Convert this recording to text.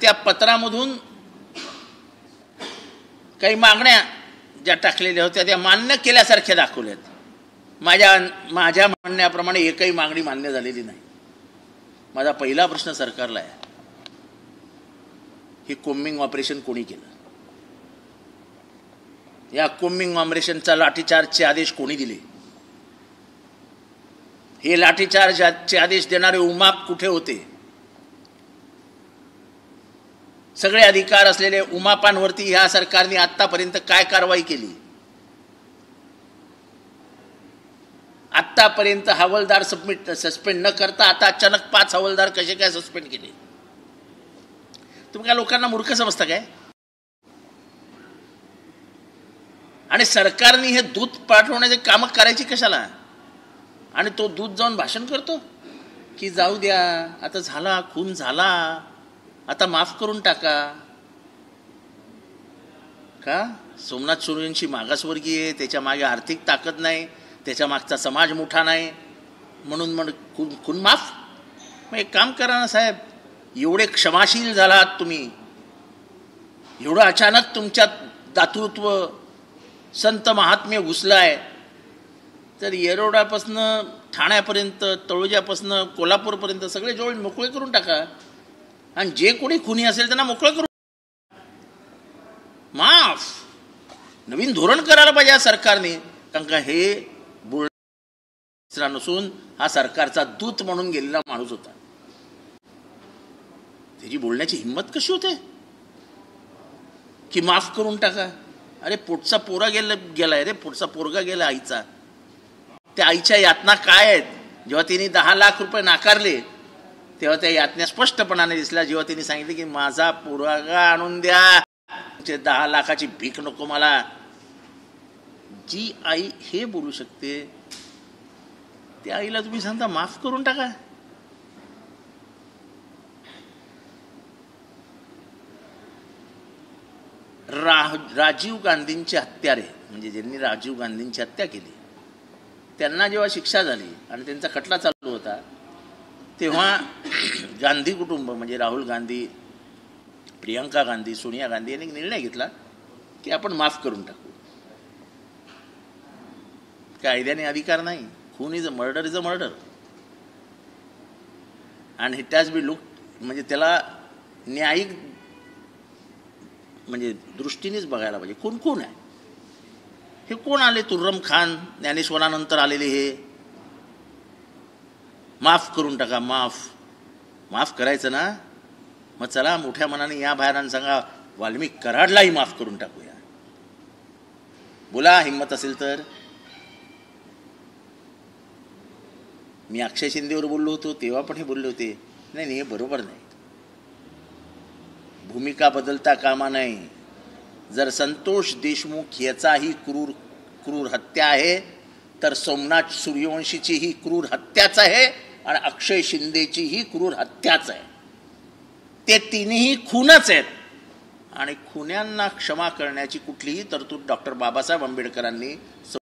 त्या पत्रामधून काही मागण्या ज्या टाकलेल्या होत्या त्या मान्य केल्यासारख्या दाखवल्यात. माझ्या म्हणण्याप्रमाणे एकही मागणी मान्य झालेली नाही. माझा पहिला प्रश्न सरकारला आहे, हे कोम्बिंग ऑपरेशन कोणी केलं? या कोम्बिंग ऑपरेशनचा लाठीचार्जचे आदेश कोणी दिले? हे लाठीचार्जचे आदेश देणारे उमाप कुठे होते? सगळे अधिकार असलेले उमापांवरती ह्या सरकारने आतापर्यंत काय कारवाई केली? आतापर्यंत हवालदार सस्पेंड न करता आता अचानक 5 हवालदार कसे काय सस्पेंड केले? तुम्ही काय लोकांना मूर्ख समजता काय? आणि सरकारने हे दूत पाठवण्याचे कामं करायची कशाला? आणि तो दूत जाऊन भाषण करतो की जाऊ द्या, आता झाला, खून झाला, आता माफ करून टाका. का? सोमनाथ सूर्यवंशी मागासवर्गीय आहे, त्याच्या मागे आर्थिक ताकद नाही, त्याच्या मागचा समाज मोठा नाही, म्हणून खून माफ? मग एक काम करा ना साहेब, एवढे क्षमाशील झालात तुम्ही, एवढं अचानक तुमच्यात दातृत्व संत महात्म्य घुसलाय, तर येरोडापासनं ठाण्यापर्यंत, तळोजापासनं कोल्हापूरपर्यंत सगळे जवळ मोकळे करून टाका. आणि जे कोणी खुनी असेल त्यांना मोकळं करू, माफ. नवीन धोरण करायला पाहिजे या सरकारने. कारण का हे बोलणं नसून हा सरकारचा दूत म्हणून गेलेला माणूस होता. त्याची बोलण्याची हिंमत कशी होते की माफ करून टाका? अरे पोटचा पोरा गेलाय रे, पोटचा पोरगा गेला आईचा. त्या आईच्या यातना काय आहेत? जेव्हा तिने 10 लाख रुपये नाकारले तेव्हा त्या यातन्या स्पष्टपणाने दिसल्या. जेव्हा त्यांनी सांगितले की माझा पोरगा आणून द्या, 10 लाखाची भीक नको मला. जी आई हे बोलू शकते त्या आईला तुम्ही सांगता माफ करून टाका? राजीव गांधींचे हत्यारे, म्हणजे ज्यांनी राजीव गांधींची हत्या केली, त्यांना जेव्हा शिक्षा झाली आणि त्यांचा खटला चालू होता, तेव्हा गांधी कुटुंब म्हणजे राहुल गांधी, प्रियंका गांधी, सोनिया गांधी यांनी निर्णय घेतला की आपण माफ करून टाकू. कायद्याने अधिकार नाही. खून is a murder is a murder and it has B look, म्हणजे त्याला न्यायिक म्हणजे दृष्टीनेच बघायला पाहिजे. खून कोण आहे? हे कोण आले? तुर्रम खान, ज्ञानेश्वरानंतर आलेले हे. माफ करून टाका, माफ करायचं ना? मग चला मोठ्या मनाने या बाहेरांना सांगा वाल्मिक कराडलाही माफ करून टाकूया. बोला हिंमत असेल तर. मी अक्षय शिंदेवर बोललो होतो तेव्हा पण हे बोलले होते, नाही हे बरोबर नाही, भूमिका बदलता कामा नाही. जर संतोष देशमुख याचाही क्रूर हत्या आहे तर सोमनाथ सूर्यवंशीची ही क्रूर हत्याच आहे आणि अक्षय शिंदेची ही क्रूर हत्याच आहे. ते तिन्ही खूनच आहेत आणि खुन्यांना क्षमा करण्याची कुठलीही तरतूद डॉक्टर बाबासाहेब आंबेडकरांनी